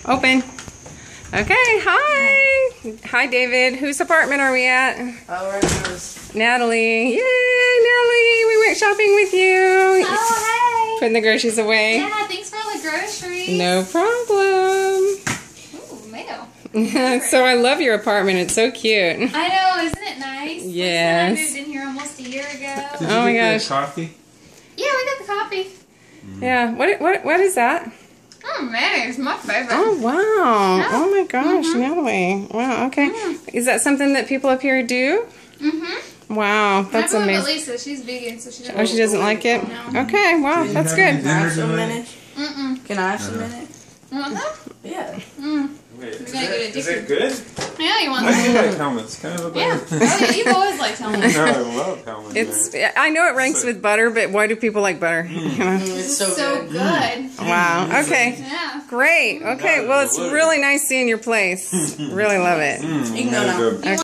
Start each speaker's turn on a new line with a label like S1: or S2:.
S1: Open. Okay, hi. Hi, David. Whose apartment are we at?
S2: Oh, we're at yours.
S1: Natalie. Yay, Natalie. We went shopping with you.
S3: Oh, hey.
S1: Putting the groceries away.
S3: Yeah, thanks for all the groceries.
S1: No problem.
S3: Ooh, mail.
S1: So I love your apartment. It's so cute.
S3: I know, isn't it nice?
S1: Yes.
S3: Lisa and I moved in here almost a year ago.
S4: Did
S1: Oh my
S4: you get
S1: gosh.
S4: the coffee?
S3: Yeah, we got the coffee.
S1: Yeah. What is that?
S3: Oh man, it's my favorite.
S1: Oh wow. Oh my gosh, Natalie. Wow. Okay. Is that something that people up here do?
S3: Mm-hmm.
S1: Wow, that's
S3: I
S1: amazing.
S3: Lisa, she's vegan, so she doesn't.
S1: Oh, she doesn't like it?
S3: No.
S1: Okay, wow,
S4: Did you
S1: that's
S4: have any
S1: good.
S2: Can I have
S4: dinner
S2: some
S4: tonight?
S2: minute?
S3: Mm-mm.
S2: Can I have some minute?
S3: You want that?
S2: Yeah.
S4: Wait, is
S3: gonna get
S4: is it
S3: addicted.
S4: good?
S3: Yeah, you want
S4: I do
S3: that?
S4: like helmets. Kind of a
S3: Yeah.
S4: better.
S3: Oh, yeah, you've always liked helmets.
S4: No, I love helmets.
S1: It's. I know it ranks with butter, but why do people like butter? You know?
S2: It's so
S3: So
S2: good.
S3: good.
S1: Wow. Okay.
S3: Yeah.
S1: Great. Okay. Well, it's really nice seeing your place. Really love it.
S2: You can go now.
S4: Good.